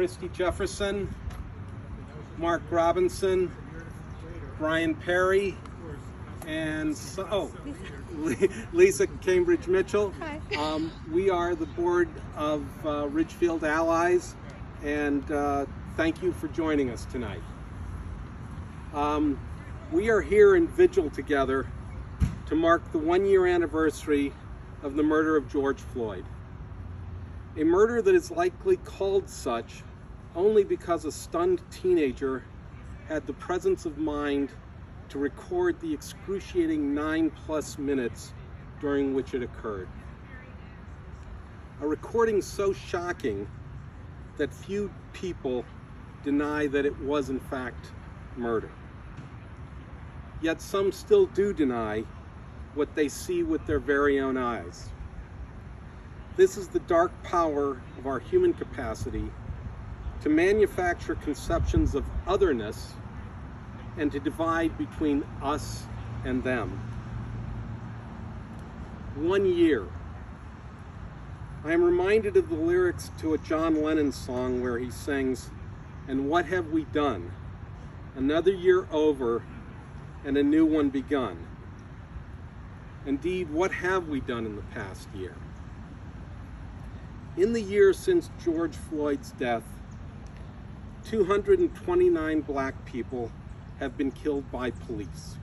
Christy Jefferson, Mark Robinson, Brian Perry, and Lisa Cambridge Mitchell. Hi. We are the board of Ridgefield Allies, and thank you for joining us tonight. We are here in vigil together to mark the 1-year anniversary of the murder of George Floyd. A murder that is likely called such only because a stunned teenager had the presence of mind to record the excruciating 9+ minutes during which it occurred. A recording so shocking that few people deny that it was in fact murder. Yet some still do deny what they see with their very own eyes. This is the dark power of our human capacity to manufacture conceptions of otherness and to divide between us and them. 1 year. I am reminded of the lyrics to a John Lennon song where he sings, "And what have we done? Another year over and a new one begun." Indeed, what have we done in the past year? In the year since George Floyd's death, 229 black people have been killed by police.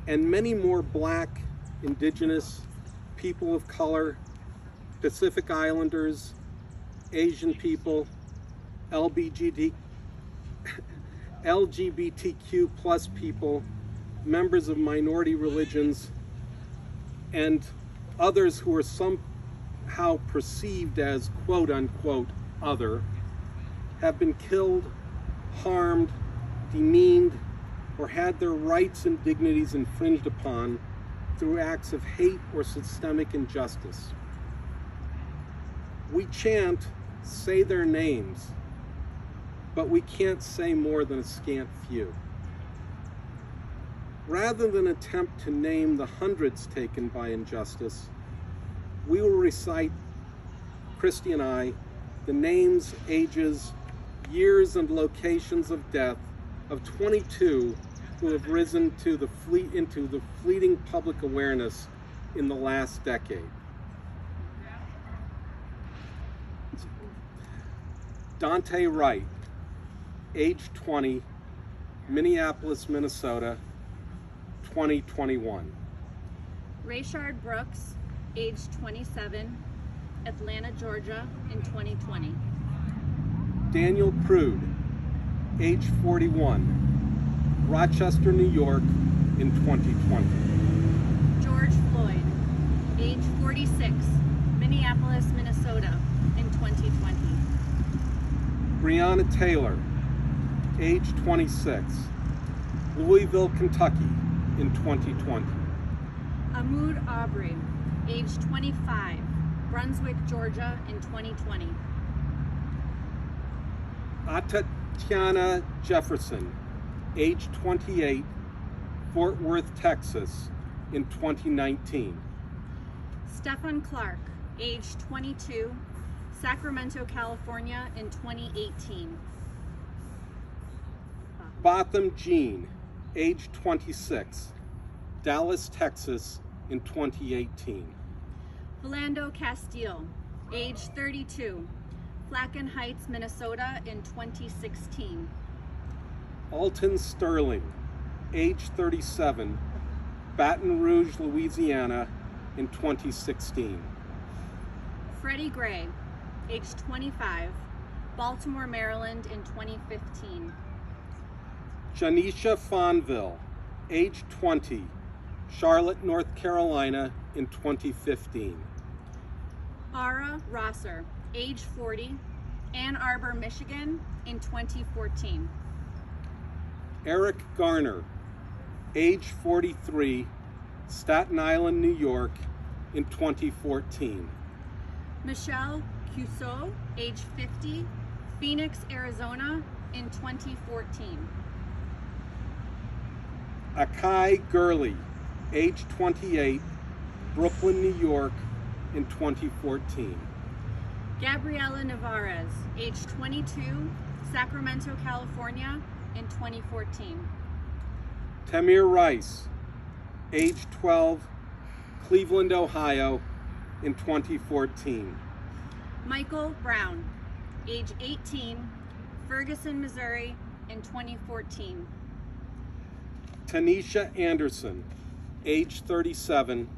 And many more black, indigenous, people of color, Pacific Islanders, Asian people, LGBTQ plus people, members of minority religions, and others who are somehow perceived as quote-unquote other, have been killed, harmed, demeaned, or had their rights and dignities infringed upon through acts of hate or systemic injustice. We chant, say their names, but we can't say more than a scant few. Rather than attempt to name the hundreds taken by injustice, we will recite, Christy and I, the names, ages, years, and locations of death of 22 who have risen to into the fleeting public awareness in the last decade. Dante Wright, age 20, Minneapolis, Minnesota, 2021. Rayshard Brooks, age 27, Atlanta, Georgia, in 2020. Daniel Prude, age 41, Rochester, New York, in 2020. George Floyd, age 46, Minneapolis, Minnesota, in 2020. Breonna Taylor, age 26, Louisville, Kentucky, in 2020. Ahmaud Arbery, age 25, Brunswick, Georgia, in 2020. Tatiana Jefferson, age 28, Fort Worth, Texas, in 2019. Stephen Clark, age 22, Sacramento, California, in 2018. Botham Jean, age 26, Dallas, Texas, in 2018. Philando Castile, age 32, Flacken Heights, Minnesota, in 2016. Alton Sterling, age 37, Baton Rouge, Louisiana, in 2016. Freddie Gray, age 25, Baltimore, Maryland, in 2015. Janisha Fonville, age 20, Charlotte, North Carolina, in 2015. Ara Rosser, age 40, Ann Arbor, Michigan, in 2014. Eric Garner, age 43, Staten Island, New York, in 2014. Michelle Cusseau, age 50, Phoenix, Arizona, in 2014. Akai Gurley, age 28, Brooklyn, New York, in 2014. Gabriela Navarez, age 22, Sacramento, California, in 2014. Tamir Rice, age 12, Cleveland, Ohio, in 2014. Michael Brown, age 18, Ferguson, Missouri, in 2014. Tanisha Anderson, age 37,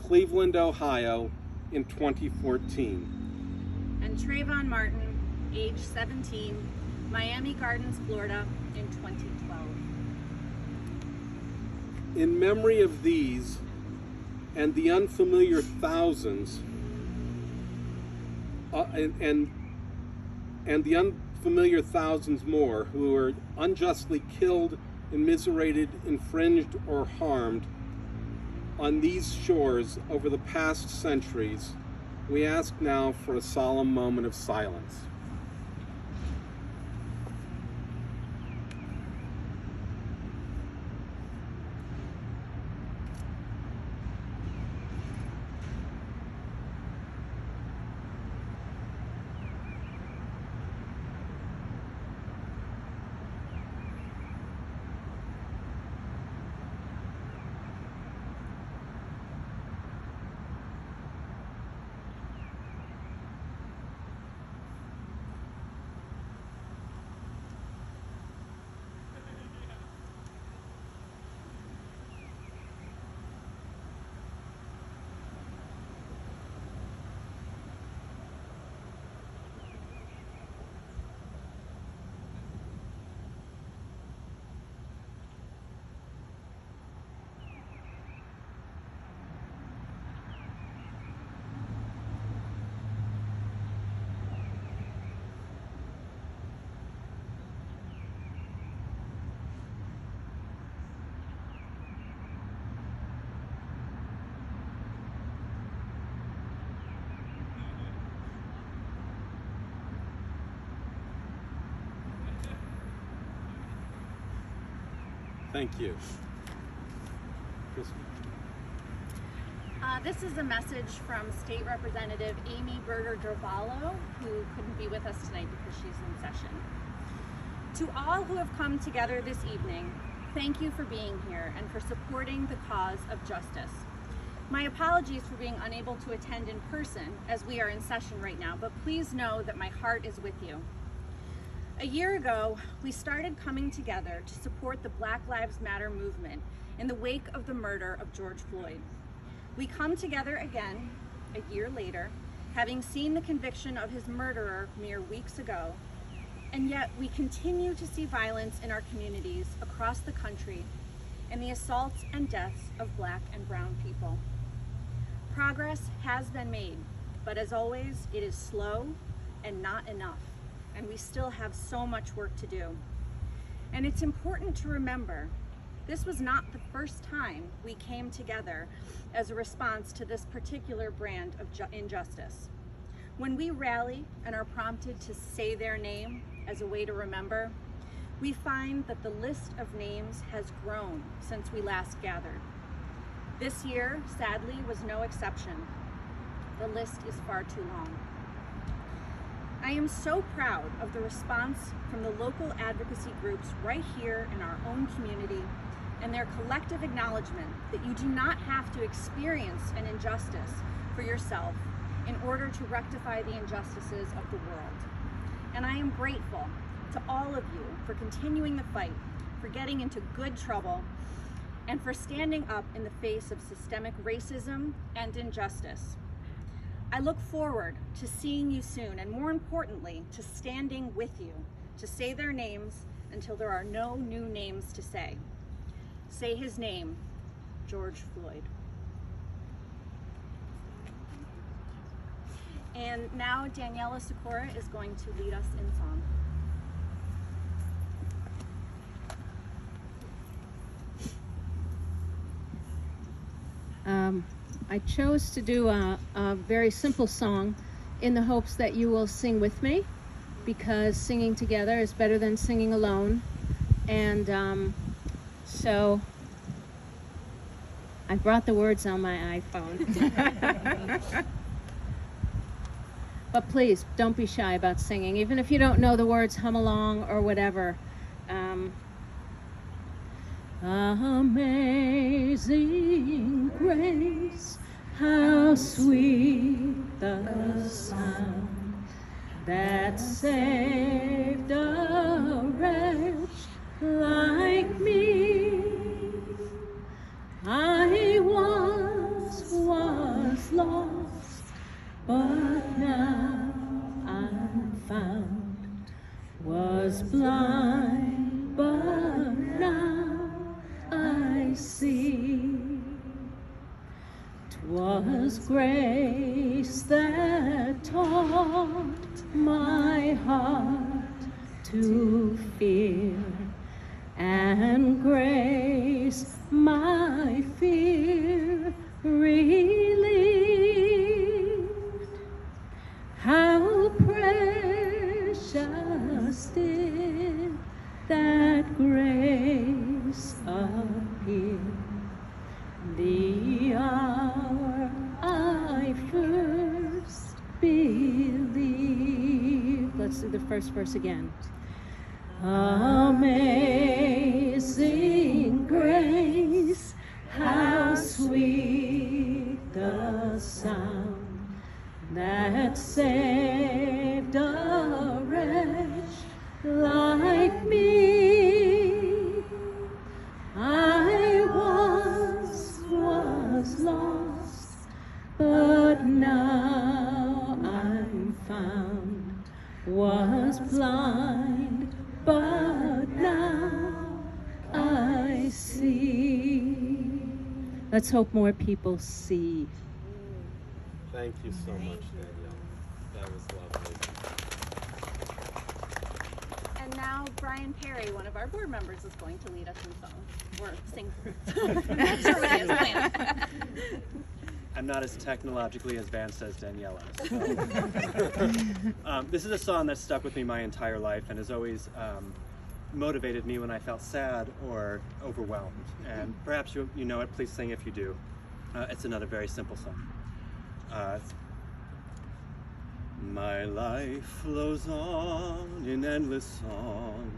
Cleveland, Ohio, in 2014. And Trayvon Martin, age 17, Miami Gardens, Florida, in 2012. In memory of these and the unfamiliar thousands, and the unfamiliar thousands more who were unjustly killed, immiserated, infringed, or harmed on these shores over the past centuries, we ask now for a solemn moment of silence. Thank you. This is a message from State Representative Amy Berger-Drovallo, who couldn't be with us tonight because she's in session. To all who have come together this evening, thank you for being here and for supporting the cause of justice. My apologies for being unable to attend in person as we are in session right now, but please know that my heart is with you. A year ago, we started coming together to support the Black Lives Matter movement in the wake of the murder of George Floyd. We come together again, a year later, having seen the conviction of his murderer mere weeks ago, and yet we continue to see violence in our communities across the country and the assaults and deaths of Black and brown people. Progress has been made, but as always, it is slow and not enough, and we still have so much work to do. And it's important to remember, this was not the first time we came together as a response to this particular brand of injustice. When we rally and are prompted to say their name as a way to remember, we find that the list of names has grown since we last gathered. This year, sadly, was no exception. The list is far too long. I am so proud of the response from the local advocacy groups right here in our own community and their collective acknowledgement that you do not have to experience an injustice for yourself in order to rectify the injustices of the world. And I am grateful to all of you for continuing the fight, for getting into good trouble, and for standing up in the face of systemic racism and injustice. I look forward to seeing you soon, and more importantly, to standing with you, to say their names until there are no new names to say. Say his name, George Floyd. And now Daniela Sikora is going to lead us in song. I chose to do a very simple song in the hopes that you will sing with me, because singing together is better than singing alone. And so I brought the words on my iPhone. But please, don't be shy about singing. Even if you don't know the words, hum along or whatever. Amazing grace, how sweet the sound that saved a wretch like me. I once was lost, but now I'm found, was blind, but now I see. 'Twas grace that taught my heart to fear, and grace my fear relieved. How precious did that grace appear, the hour I first believed. Let's do the first verse again. Amazing grace, how sweet the sound that saved a wretch like me. I once was lost, but now I'm found, was blind, but now I see. Let's hope more people see. Thank you so much, Danielle. That was lovely. And now Brian Perry, one of our board members, is going to lead us in song, or sing. That's what he has planned. I'm not as technologically advanced as Daniela. So. This is a song that's stuck with me my entire life and has always motivated me when I felt sad or overwhelmed. And perhaps you know it, please sing if you do. It's another very simple song. My life flows on in endless song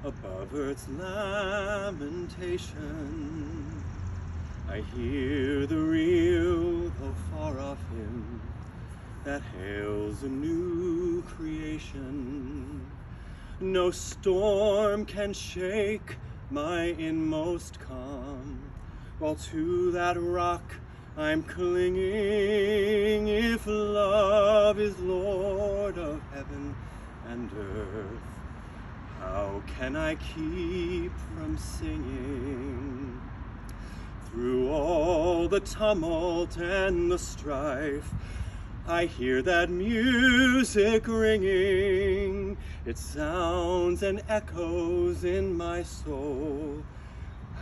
above earth's lamentation. I hear the real, though far off hymn that hails a new creation. No storm can shake my inmost calm, while to that rock I'm clinging. If love is Lord of heaven and earth, how can I keep from singing? Through all the tumult and the strife, I hear that music ringing. It sounds and echoes in my soul.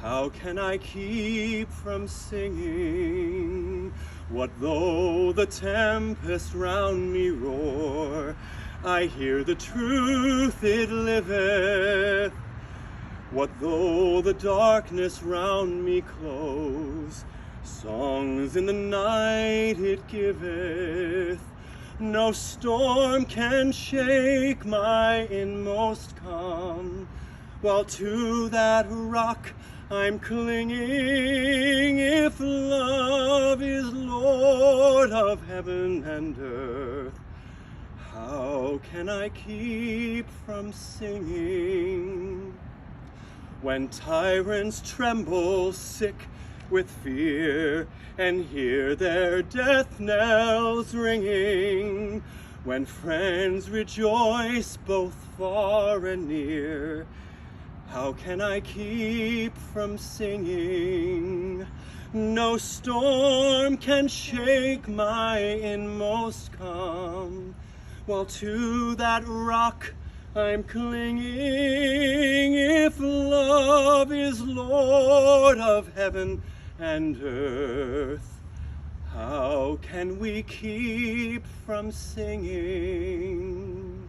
How can I keep from singing? What though the tempest round me roar? I hear the truth, it liveth. What though the darkness round me close? Songs in the night it giveth. No storm can shake my inmost calm, while to that rock I'm clinging. If love is Lord of heaven and earth, how can I keep from singing? When tyrants tremble sick with fear and hear their death knells ringing, when friends rejoice both far and near, how can I keep from singing? No storm can shake my inmost calm, while to that rock I'm clinging. If love is Lord of heaven and earth, how can we keep from singing?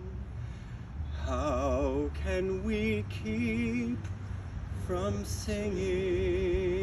How can we keep from singing?